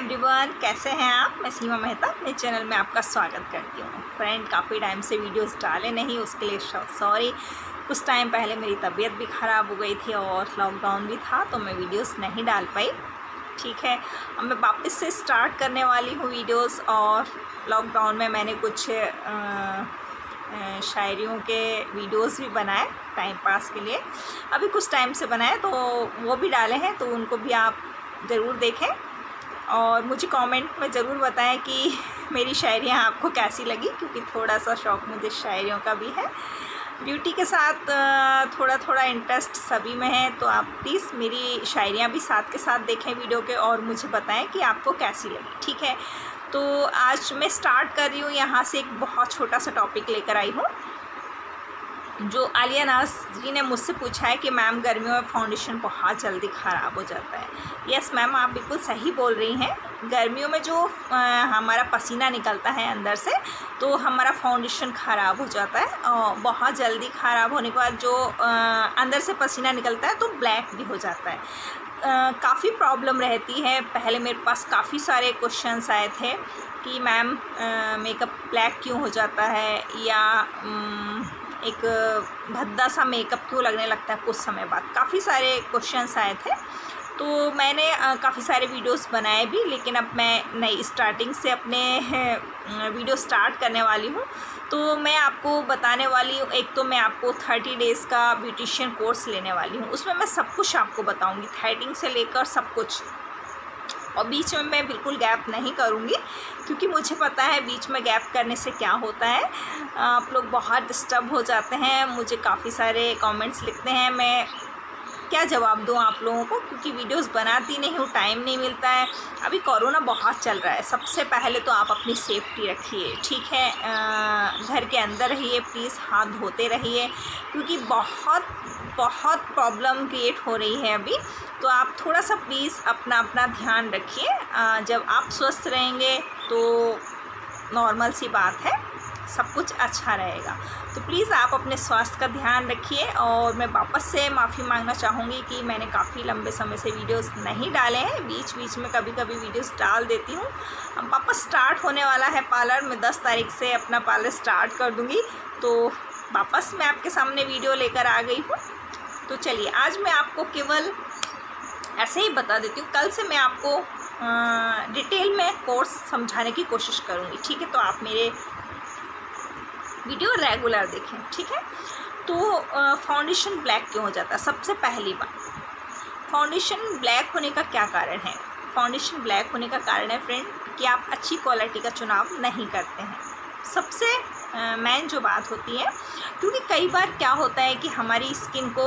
Everyone, कैसे हैं आप। मैं सीमा मेहता अपने चैनल में आपका स्वागत करती हूँ। फ्रेंड, काफ़ी टाइम से वीडियोस डाले नहीं, उसके लिए सॉरी। कुछ टाइम पहले मेरी तबीयत भी ख़राब हो गई थी और लॉकडाउन भी था, तो मैं वीडियोस नहीं डाल पाई। ठीक है, अब मैं वापस से स्टार्ट करने वाली हूँ वीडियोस। और लॉकडाउन में मैंने कुछ शायरियों के वीडियोस भी बनाए टाइम पास के लिए। अभी कुछ टाइम से बनाए तो वो भी डाले हैं, तो उनको भी आप ज़रूर देखें और मुझे कमेंट में ज़रूर बताएं कि मेरी शायरियाँ आपको कैसी लगी, क्योंकि थोड़ा सा शौक़ मुझे शायरियों का भी है। ब्यूटी के साथ थोड़ा थोड़ा इंटरेस्ट सभी में है, तो आप प्लीज़ मेरी शायरियाँ भी साथ के साथ देखें वीडियो के और मुझे बताएं कि आपको कैसी लगी। ठीक है, तो आज मैं स्टार्ट कर रही हूँ यहाँ से। एक बहुत छोटा सा टॉपिक लेकर आई हूँ। जो आलिया नाज जी ने मुझसे पूछा है कि मैम गर्मियों में फाउंडेशन बहुत जल्दी ख़राब हो जाता है। यस मैम, आप बिल्कुल सही बोल रही हैं। गर्मियों में जो हमारा पसीना निकलता है अंदर से, तो हमारा फाउंडेशन ख़राब हो जाता है। और बहुत जल्दी ख़राब होने के बाद जो अंदर से पसीना निकलता है तो ब्लैक भी हो जाता है। काफ़ी प्रॉब्लम रहती है। पहले मेरे पास काफ़ी सारे क्वेश्चंस आए थे कि मैम मेकअप ब्लैक क्यों हो जाता है, या एक भद्दा सा मेकअप क्यों लगने लगता है कुछ समय बाद। काफ़ी सारे क्वेश्चंस आए थे, तो मैंने काफ़ी सारे वीडियोस बनाए भी, लेकिन अब मैं नई स्टार्टिंग से अपने वीडियो स्टार्ट करने वाली हूँ। तो मैं आपको बताने वाली हूँ, एक तो मैं आपको 30 डेज़ का ब्यूटिशियन कोर्स लेने वाली हूँ। उसमें मैं सब कुछ आपको बताऊँगी, थ्रेडिंग से लेकर सब कुछ। और बीच में मैं बिल्कुल गैप नहीं करूँगी, क्योंकि मुझे पता है बीच में गैप करने से क्या होता है। आप लोग बहुत डिस्टर्ब हो जाते हैं, मुझे काफ़ी सारे कमेंट्स लिखते हैं। मैं क्या जवाब दूँ आप लोगों को, क्योंकि वीडियोस बनाती नहीं हूँ, टाइम नहीं मिलता है। अभी कोरोना बहुत चल रहा है। सबसे पहले तो आप अपनी सेफ्टी रखिए, ठीक है। घर के अंदर रहिए प्लीज़, हाथ धोते रहिए, क्योंकि बहुत बहुत प्रॉब्लम क्रिएट हो रही है अभी। तो आप थोड़ा सा प्लीज़ अपना ध्यान रखिए। जब आप स्वस्थ रहेंगे तो नॉर्मल सी बात है, सब कुछ अच्छा रहेगा। तो प्लीज़ आप अपने स्वास्थ्य का ध्यान रखिए। और मैं वापस से माफ़ी मांगना चाहूँगी कि मैंने काफ़ी लंबे समय से वीडियोस नहीं डाले हैं। बीच बीच में कभी कभी वीडियोस डाल देती हूँ। अब वापस स्टार्ट होने वाला है पार्लर में, 10 तारीख से अपना पार्लर स्टार्ट कर दूँगी, तो वापस मैं आपके सामने वीडियो लेकर आ गई हूँ। तो चलिए, आज मैं आपको केवल ऐसे ही बता देती हूँ। कल से मैं आपको डिटेल में कोर्स समझाने की कोशिश करूँगी, ठीक है। तो आप मेरे वीडियो रेगुलर देखें, ठीक है। तो फाउंडेशन ब्लैक क्यों हो जाता है? सबसे पहली बात, फाउंडेशन ब्लैक होने का क्या कारण है? फाउंडेशन ब्लैक होने का कारण है फ्रेंड कि आप अच्छी क्वालिटी का चुनाव नहीं करते हैं। सबसे मेन जो बात होती है, क्योंकि कई बार क्या होता है कि हमारी स्किन को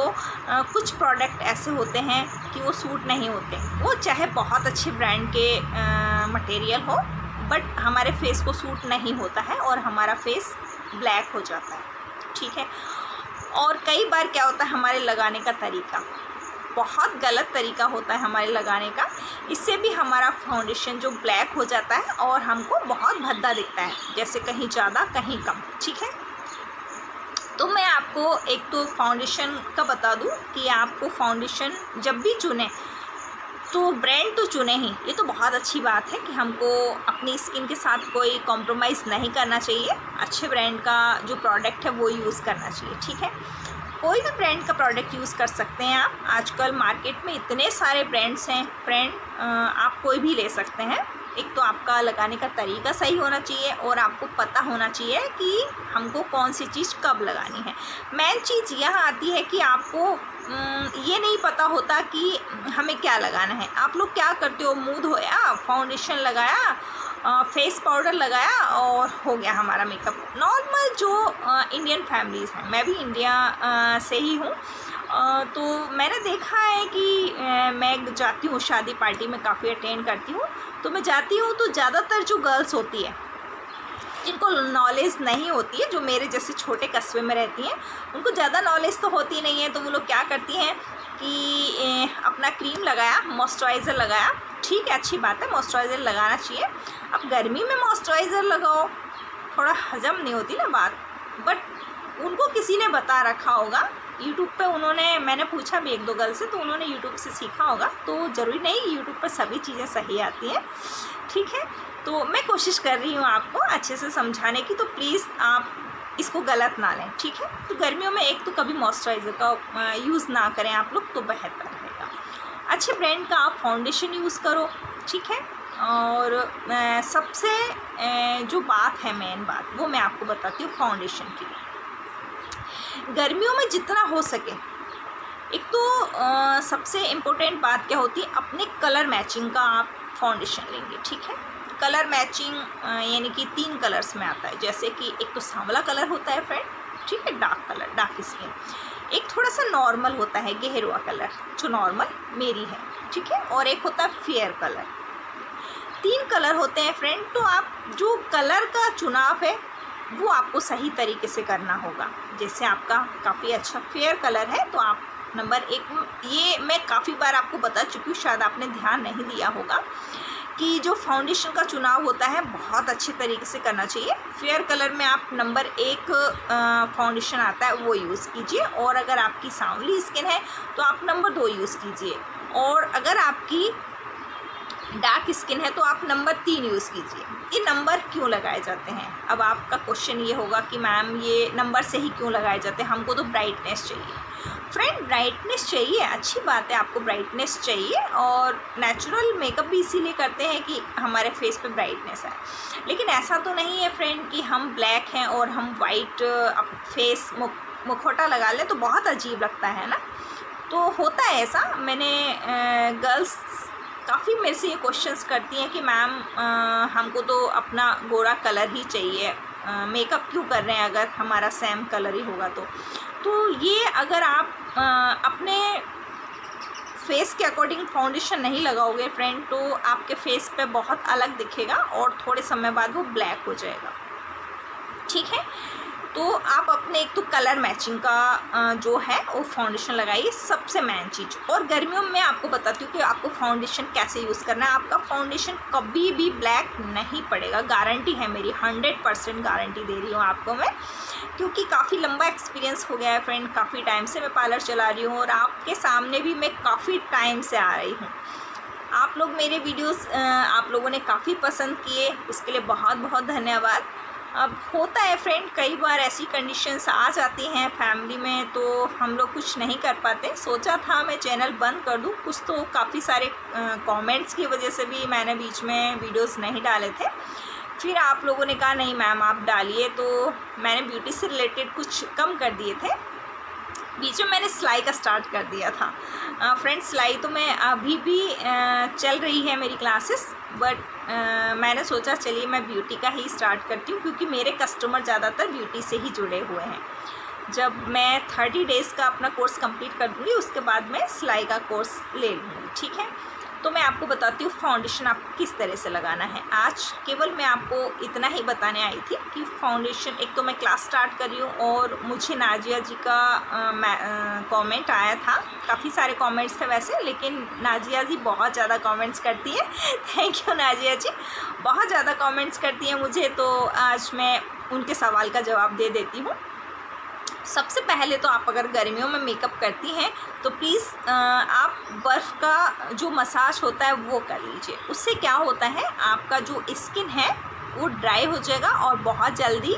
कुछ प्रोडक्ट ऐसे होते हैं कि वो सूट नहीं होते। वो चाहे बहुत अच्छे ब्रांड के मटेरियल हो, बट हमारे फेस को सूट नहीं होता है और हमारा फेस ब्लैक हो जाता है, ठीक है। और कई बार क्या होता है, हमारे लगाने का तरीका बहुत गलत तरीका होता है हमारे लगाने का। इससे भी हमारा फाउंडेशन जो ब्लैक हो जाता है और हमको बहुत भद्दा दिखता है, जैसे कहीं ज़्यादा कहीं कम, ठीक है। तो मैं आपको एक तो फाउंडेशन का बता दूं कि आपको फाउंडेशन जब भी चुने तो ब्रांड तो चुने ही। ये तो बहुत अच्छी बात है कि हमको अपनी स्किन के साथ कोई कॉम्प्रोमाइज़ नहीं करना चाहिए। अच्छे ब्रांड का जो प्रोडक्ट है वो यूज़ करना चाहिए, ठीक है। कोई भी ब्रांड का प्रोडक्ट यूज़ कर सकते हैं आप। आजकल मार्केट में इतने सारे ब्रांड्स हैं फ्रेंड, आप कोई भी ले सकते हैं। एक तो आपका लगाने का तरीका सही होना चाहिए और आपको पता होना चाहिए कि हमको कौन सी चीज़ कब लगानी है। मेन चीज़ यह आती है कि आपको ये नहीं पता होता कि हमें क्या लगाना है। आप लोग क्या करते हो, मुँह धोया, फाउंडेशन लगाया, फेस पाउडर लगाया और हो गया हमारा मेकअप। नॉर्मल जो इंडियन फैमिलीज़ हैं, मैं भी इंडिया से ही हूँ, तो मैंने देखा है कि मैं जाती हूँ शादी पार्टी में, काफ़ी अटेंड करती हूँ। तो मैं जाती हूँ तो ज़्यादातर जो गर्ल्स होती है, जिनको नॉलेज नहीं होती है, जो मेरे जैसे छोटे कस्बे में रहती हैं, उनको ज़्यादा नॉलेज तो होती नहीं है, तो वो लोग क्या करती हैं कि अपना क्रीम लगाया, मॉइस्चराइज़र लगाया, ठीक है, अच्छी बात है, मॉइस्चराइज़र लगाना चाहिए। अब गर्मी में मॉइस्चराइज़र लगाओ, थोड़ा हजम नहीं होती ना बात, बट उनको किसी ने बता रखा होगा यूट्यूब पे। मैंने पूछा भी 1-2 गर्ल से, तो उन्होंने यूट्यूब से सीखा होगा। तो ज़रूरी नहीं यूट्यूब पर सभी चीज़ें सही आती हैं। ठीक है। तो मैं कोशिश कर रही हूँ आपको अच्छे से समझाने की, तो प्लीज़ आप इसको गलत ना लें, ठीक है। तो गर्मियों में एक तो कभी मॉइस्चराइज़र का यूज़ ना करें आप लोग, तो बेहतर रहेगा। अच्छे ब्रांड का आप फाउंडेशन यूज़ करो, ठीक है। और सबसे जो बात है, मेन बात, वो मैं आपको बताती हूँ फाउंडेशन की। गर्मियों में जितना हो सके, एक तो सबसे इम्पोर्टेंट बात क्या होती है, अपने कलर मैचिंग का आप फाउंडेशन लेंगे, ठीक है। कलर मैचिंग यानी कि 3 कलर्स में आता है, जैसे कि एक तो सांवला कलर होता है फ्रेंड, ठीक है, डार्क कलर, डार्क स्किन। एक थोड़ा सा नॉर्मल होता है, गहरुआ कलर, जो नॉर्मल मेरी है, ठीक है। और एक होता है फेयर कलर। 3 कलर होते हैं फ्रेंड। तो आप जो कलर का चुनाव है वो आपको सही तरीके से करना होगा। जैसे आपका काफ़ी अच्छा फेयर कलर है, तो आप नंबर 1, ये मैं काफ़ी बार आपको बता चुकी हूँ, शायद आपने ध्यान नहीं दिया होगा, कि जो फाउंडेशन का चुनाव होता है बहुत अच्छे तरीके से करना चाहिए। फेयर कलर में आप नंबर 1 फाउंडेशन आता है वो यूज़ कीजिए, और अगर आपकी सांवली स्किन है तो आप नंबर 2 यूज़ कीजिए, और अगर आपकी डार्क स्किन है तो आप नंबर 3 यूज़ कीजिए। ये नंबर क्यों लगाए जाते हैं? अब आपका क्वेश्चन ये होगा कि मैम ये नंबर से ही क्यों लगाए जाते हैं, हमको तो ब्राइटनेस चाहिए। फ्रेंड, ब्राइटनेस चाहिए, अच्छी बात है, आपको ब्राइटनेस चाहिए, और नेचुरल मेकअप भी इसीलिए करते हैं कि हमारे फेस पे ब्राइटनेस है। लेकिन ऐसा तो नहीं है फ्रेंड कि हम ब्लैक हैं और हम वाइट फेस मुखौटा लगा लें, तो बहुत अजीब लगता है ना। तो होता है ऐसा, मैंने गर्ल्स काफ़ी मेरे से ये क्वेश्चंस करती हैं कि मैम हमको तो अपना गोरा कलर ही चाहिए, मेकअप क्यों कर रहे हैं अगर हमारा सेम कलर ही होगा तो ये अगर आप अपने फेस के अकॉर्डिंग फाउंडेशन नहीं लगाओगे फ्रेंड, तो आपके फेस पे बहुत अलग दिखेगा और थोड़े समय बाद वो ब्लैक हो जाएगा, ठीक है। तो आप अपने एक तो कलर मैचिंग का जो है वो फाउंडेशन लगाइए, सबसे मेन चीज़। और गर्मियों में आपको बताती हूँ कि आपको फाउंडेशन कैसे यूज़ करना है। आपका फाउंडेशन कभी भी ब्लैक नहीं पड़ेगा, गारंटी है मेरी, 100% गारंटी दे रही हूँ आपको मैं, क्योंकि काफ़ी लंबा एक्सपीरियंस हो गया है फ्रेंड। काफ़ी टाइम से मैं पार्लर चला रही हूँ और आपके सामने भी मैं काफ़ी टाइम से आ रही हूँ। आप लोग मेरे वीडियोस आप लोगों ने काफ़ी पसंद किए, उसके लिए बहुत बहुत धन्यवाद। अब होता है फ्रेंड, कई बार ऐसी कंडीशंस आ जाती हैं फैमिली में, तो हम लोग कुछ नहीं कर पाते। सोचा था मैं चैनल बंद कर दूं, कुछ तो काफ़ी सारे कमेंट्स की वजह से भी मैंने बीच में वीडियोस नहीं डाले थे। फिर आप लोगों ने कहा नहीं मैम आप डालिए, तो मैंने ब्यूटी से रिलेटेड कुछ कम कर दिए थे। बीच में मैंने सिलाई का स्टार्ट कर दिया था फ्रेंड्स। सिलाई तो मैं अभी भी चल रही है मेरी क्लासेस, बट मैंने सोचा चलिए मैं ब्यूटी का ही स्टार्ट करती हूँ, क्योंकि मेरे कस्टमर ज़्यादातर ब्यूटी से ही जुड़े हुए हैं। जब मैं 30 डेज़ का अपना कोर्स कंप्लीट कर दूँगी, उसके बाद मैं सिलाई का कोर्स ले लूँगी, ठीक है। तो मैं आपको बताती हूँ फाउंडेशन आपको किस तरह से लगाना है। आज केवल मैं आपको इतना ही बताने आई थी कि फाउंडेशन, एक तो मैं क्लास स्टार्ट कर रही हूँ, और मुझे नाजिया जी का कमेंट आया था। काफ़ी सारे कमेंट्स थे वैसे, लेकिन नाजिया जी बहुत ज़्यादा कमेंट्स करती है। थैंक यू नाजिया जी, बहुत ज़्यादा कमेंट्स करती हैं मुझे, तो आज मैं उनके सवाल का जवाब दे देती हूँ। सबसे पहले तो आप अगर गर्मियों में मेकअप करती हैं तो प्लीज़ आप बर्फ़ का जो मसाज होता है वो कर लीजिए। उससे क्या होता है, आपका जो स्किन है वो ड्राई हो जाएगा और बहुत जल्दी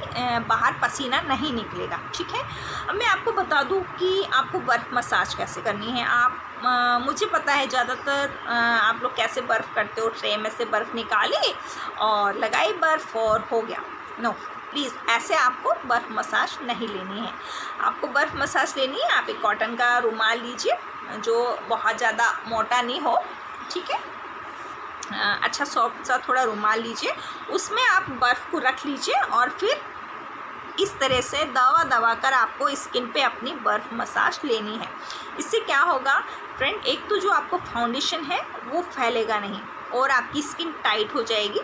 बाहर पसीना नहीं निकलेगा, ठीक है। अब मैं आपको बता दूं कि आपको बर्फ़ मसाज कैसे करनी है। आप मुझे पता है ज़्यादातर आप लोग कैसे बर्फ़ करते हो, ट्रे में से बर्फ़ निकाली और लगाई बर्फ़ और हो गया। नो, प्लीज़ ऐसे आपको बर्फ़ मसाज नहीं लेनी है। आपको बर्फ़ मसाज लेनी है, आप एक कॉटन का रुमाल लीजिए जो बहुत ज़्यादा मोटा नहीं हो, ठीक है। अच्छा सॉफ्ट सा थोड़ा रुमाल लीजिए, उसमें आप बर्फ़ को रख लीजिए और फिर इस तरह से दबा कर आपको स्किन पे अपनी बर्फ़ मसाज लेनी है। इससे क्या होगा फ्रेंड, एक तो जो आपको फाउंडेशन है वो फैलेगा नहीं और आपकी स्किन टाइट हो जाएगी,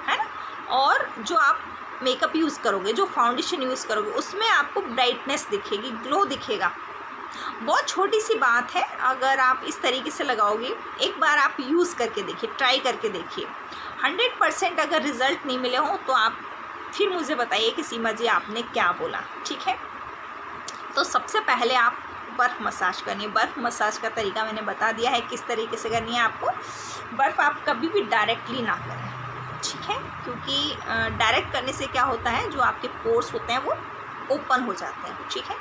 है ना। और जो आप मेकअप यूज़ करोगे, जो फाउंडेशन यूज़ करोगे, उसमें आपको ब्राइटनेस दिखेगी, ग्लो दिखेगा। बहुत छोटी सी बात है, अगर आप इस तरीके से लगाओगे, एक बार आप यूज़ करके देखिए, ट्राई करके देखिए। 100% अगर रिज़ल्ट नहीं मिले हों तो आप फिर मुझे बताइए कि सीमा जी आपने क्या बोला, ठीक है। तो सबसे पहले आप बर्फ़ मसाज करनी है। बर्फ़ मसाज का तरीका मैंने बता दिया है किस तरीके से करनी है आपको। बर्फ़ आप कभी भी डायरेक्टली ना करें, ठीक है, क्योंकि डायरेक्ट करने से क्या होता है, जो आपके पोर्स होते हैं वो ओपन हो जाते हैं। ठीक है,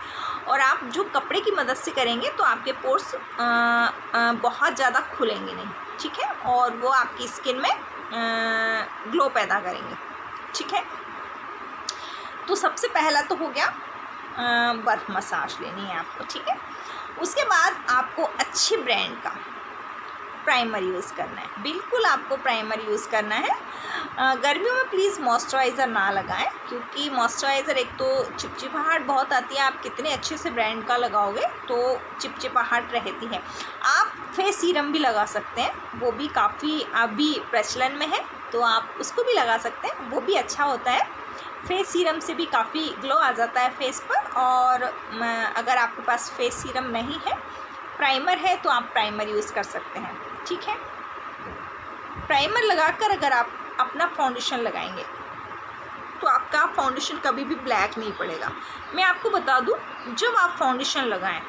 और आप जो कपड़े की मदद से करेंगे तो आपके पोर्स बहुत ज़्यादा खुलेंगे नहीं। ठीक है, और वो आपकी स्किन में ग्लो पैदा करेंगे। ठीक है, तो सबसे पहला तो हो गया बर्फ मसाज लेनी है आपको। ठीक है, उसके बाद आपको अच्छी ब्रांड का प्राइमर यूज़ करना है। बिल्कुल आपको प्राइमर यूज़ करना है। गर्मियों में प्लीज़ मॉइस्चराइज़र ना लगाएं, क्योंकि मॉइस्चराइज़र एक तो चिपचिपाहट बहुत आती है, आप कितने अच्छे से ब्रांड का लगाओगे तो चिपचिपाहट रहती है। आप फेस सीरम भी लगा सकते हैं, वो भी काफ़ी अभी प्रचलन में है, तो आप उसको भी लगा सकते हैं, वो भी अच्छा होता है। फेस सीरम से भी काफ़ी ग्लो आ जाता है फेस पर। और अगर आपके पास फेस सीरम नहीं है, प्राइमर है, तो आप प्राइमर यूज़ कर सकते हैं। ठीक है, प्राइमर लगाकर अगर आप अपना फाउंडेशन लगाएंगे तो आपका फाउंडेशन कभी भी ब्लैक नहीं पड़ेगा। मैं आपको बता दूं, जब आप फाउंडेशन लगाएं,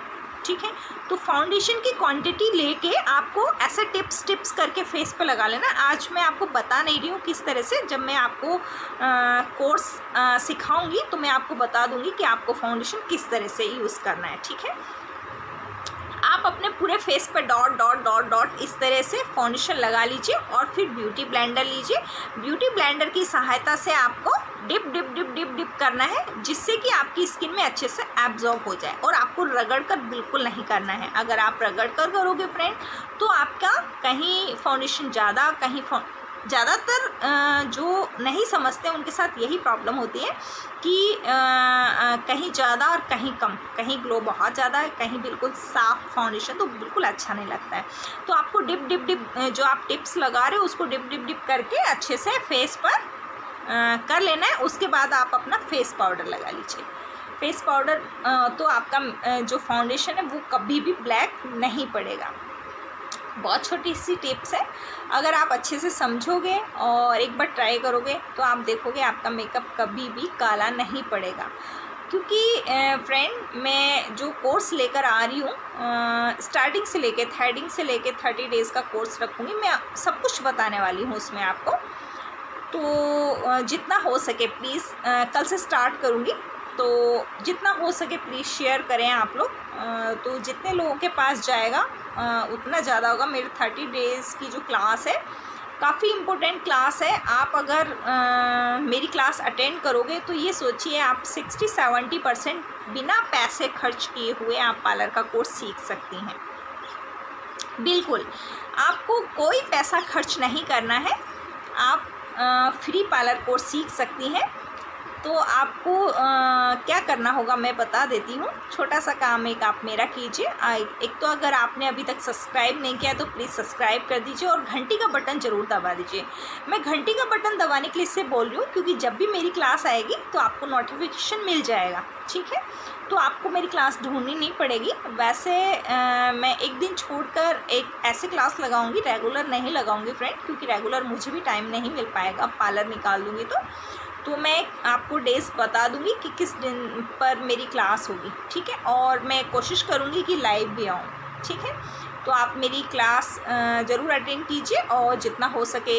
ठीक है, तो फाउंडेशन की क्वांटिटी लेके आपको ऐसे टिप्स करके फेस पे लगा लेना। आज मैं आपको बता नहीं रही हूँ किस तरह से, जब मैं आपको कोर्स सिखाऊंगी तो मैं आपको बता दूंगी कि आपको फाउंडेशन किस तरह से यूज़ करना है। ठीक है, आप अपने पूरे फेस पर डॉट डॉट डॉट डॉट इस तरह से फाउंडेशन लगा लीजिए और फिर ब्यूटी ब्लेंडर लीजिए। ब्यूटी ब्लेंडर की सहायता से आपको dip dip dip dip dip करना है, जिससे कि आपकी स्किन में अच्छे से एब्जॉर्ब हो जाए। और आपको रगड़ कर बिल्कुल नहीं करना है। अगर आप रगड़ कर करोगे फ्रेंड, तो आपका कहीं फाउंडेशन ज़्यादा, कहीं ज़्यादातर जो नहीं समझते उनके साथ यही प्रॉब्लम होती है कि कहीं ज़्यादा और कहीं कम, कहीं ग्लो बहुत ज़्यादा है, कहीं बिल्कुल साफ फाउंडेशन, तो बिल्कुल अच्छा नहीं लगता है। तो आपको डिप डिप डिप जो आप टिप्स लगा रहे हो उसको डिप डिप डिप करके अच्छे से फेस पर कर लेना है। उसके बाद आप अपना फेस पाउडर लगा लीजिए। फेस पाउडर तो आपका जो फाउंडेशन है वो कभी भी ब्लैक नहीं पड़ेगा। बहुत छोटी सी टिप्स है, अगर आप अच्छे से समझोगे और एक बार ट्राई करोगे तो आप देखोगे आपका मेकअप कभी भी काला नहीं पड़ेगा। क्योंकि फ्रेंड, मैं जो कोर्स लेकर आ रही हूँ, स्टार्टिंग से लेके थ्रेडिंग से लेके 30 डेज़ का कोर्स रखूँगी। मैं सब कुछ बताने वाली हूँ उसमें आपको। तो जितना हो सके प्लीज़, कल से स्टार्ट करूँगी, तो जितना हो सके प्लीज़ शेयर करें आप लोग। तो जितने लोगों के पास जाएगा उतना ज़्यादा होगा। मेरे 30 डेज़ की जो क्लास है काफ़ी इम्पोर्टेंट क्लास है। आप अगर मेरी क्लास अटेंड करोगे तो ये सोचिए आप 60-70% बिना पैसे खर्च किए हुए आप पार्लर का कोर्स सीख सकती हैं। बिल्कुल आपको कोई पैसा खर्च नहीं करना है, आप फ्री पार्लर कोर्स सीख सकती हैं। तो आपको क्या करना होगा मैं बता देती हूँ। छोटा सा काम एक आप मेरा कीजिए। एक तो अगर आपने अभी तक सब्सक्राइब नहीं किया तो प्लीज़ सब्सक्राइब कर दीजिए और घंटी का बटन ज़रूर दबा दीजिए। मैं घंटी का बटन दबाने के लिए इससे बोल रही हूँ क्योंकि जब भी मेरी क्लास आएगी तो आपको नोटिफिकेशन मिल जाएगा। ठीक है, तो आपको मेरी क्लास ढूंढनी नहीं पड़ेगी। वैसे मैं एक दिन छोड़कर एक ऐसे क्लास लगाऊंगी, रेगुलर नहीं लगाऊंगी फ्रेंड, क्योंकि रेगुलर मुझे भी टाइम नहीं मिल पाएगा, पार्लर निकाल दूंगी तो मैं आपको डेज बता दूंगी कि किस दिन पर मेरी क्लास होगी। ठीक है, और मैं कोशिश करूंगी कि लाइव भी आऊँ। ठीक है, तो आप मेरी क्लास ज़रूर अटेंड कीजिए और जितना हो सके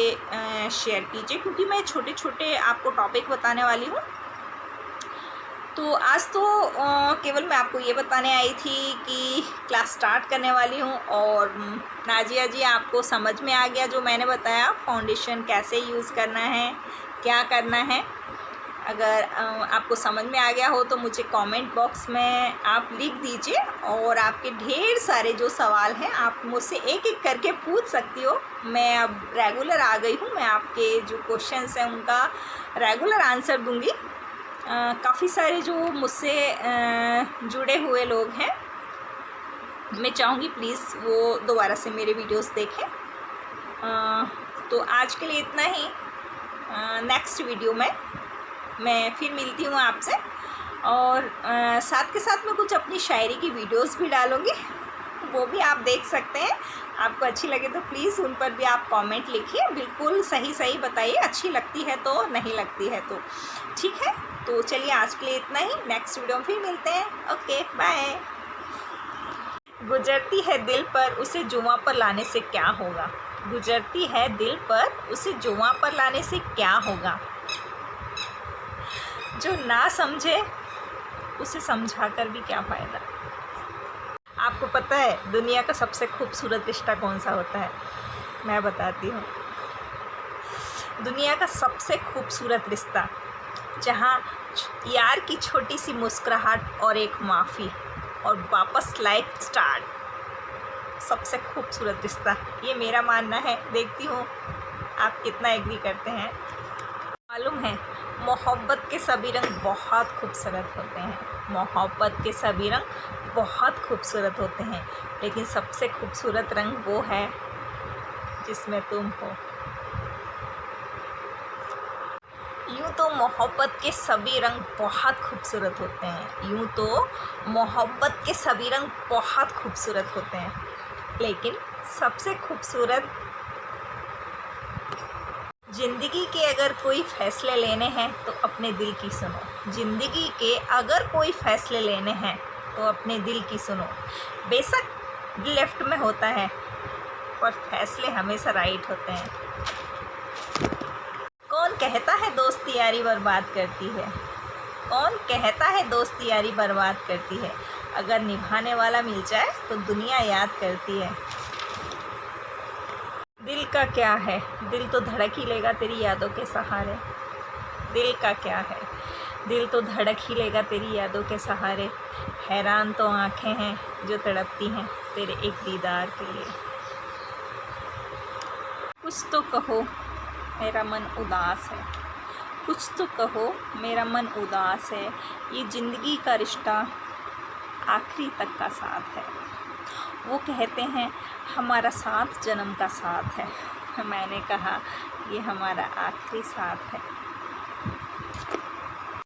शेयर कीजिए, क्योंकि मैं छोटे छोटे आपको टॉपिक बताने वाली हूँ। तो आज तो केवल मैं आपको ये बताने आई थी कि क्लास स्टार्ट करने वाली हूँ। और नाजिया जी, आपको समझ में आ गया जो मैंने बताया, फाउंडेशन कैसे यूज़ करना है, क्या करना है? अगर आपको समझ में आ गया हो तो मुझे कमेंट बॉक्स में आप लिख दीजिए। और आपके ढेर सारे जो सवाल हैं आप मुझसे एक एक करके पूछ सकती हो। मैं अब रेगुलर आ गई हूँ, मैं आपके जो क्वेश्चंस हैं उनका रेगुलर आंसर दूँगी। काफ़ी सारे जो मुझसे जुड़े हुए लोग हैं, मैं चाहूँगी प्लीज़ वो दोबारा से मेरे वीडियोस देखें। तो आज के लिए इतना ही। नेक्स्ट वीडियो में मैं फिर मिलती हूँ आपसे। और साथ के साथ मैं कुछ अपनी शायरी की वीडियोस भी डालूँगी, वो भी आप देख सकते हैं। आपको अच्छी लगे तो प्लीज़ उन पर भी आप कमेंट लिखिए, बिल्कुल सही बताइए, अच्छी लगती है तो, नहीं लगती है तो। ठीक है, तो चलिए आज के लिए इतना ही। नेक्स्ट वीडियो में फिर मिलते हैं। Okay, bye. गुजरती है दिल पर, उसे जुआ पर लाने से क्या होगा। गुजरती है दिल पर, उसे जुआ पर लाने से क्या होगा। जो ना समझे उसे समझाकर भी क्या फ़ायदा। आपको पता है दुनिया का सबसे खूबसूरत रिश्ता कौन सा होता है? मैं बताती हूँ। दुनिया का सबसे खूबसूरत रिश्ता, जहाँ यार की छोटी सी मुस्कुराहट और एक माफ़ी और वापस लाइफ स्टार्ट, सबसे खूबसूरत रिश्ता, ये मेरा मानना है। देखती हूँ आप कितना एग्री करते हैं। मालूम है मोहब्बत के सभी रंग बहुत खूबसूरत होते हैं, मोहब्बत के सभी रंग बहुत खूबसूरत होते हैं, लेकिन सबसे खूबसूरत रंग वो है जिसमें तुम हो। यूँ तो मोहब्बत के सभी रंग बहुत खूबसूरत होते हैं, यूँ तो मोहब्बत के सभी रंग बहुत खूबसूरत होते हैं, लेकिन सबसे खूबसूरत, ज़िंदगी के अगर कोई फ़ैसले लेने हैं तो अपने दिल की सुनो। ज़िंदगी के अगर कोई फ़ैसले लेने हैं तो अपने दिल की सुनो। बेशक लेफ़्ट में होता है पर फ़ैसले हमेशा राइट होते हैं। कौन कहता है दोस्ती यारी बर्बाद करती है? कौन कहता है दोस्ती यारी बर्बाद करती है? अगर निभाने वाला मिल जाए तो दुनिया याद करती है। दिल का क्या है, दिल तो धड़क ही लेगा तेरी यादों के सहारे। दिल का क्या है, दिल तो धड़क ही लेगा तेरी यादों के सहारे। हैरान तो आँखें हैं जो तड़पती हैं तेरे एक दीदार के लिए। कुछ तो कहो मेरा मन उदास है, कुछ तो कहो मेरा मन उदास है। ये ज़िंदगी का रिश्ता आखिरी तक का साथ है। वो कहते हैं हमारा साथ जन्म का साथ है, मैंने कहा ये हमारा आखिरी साथ है।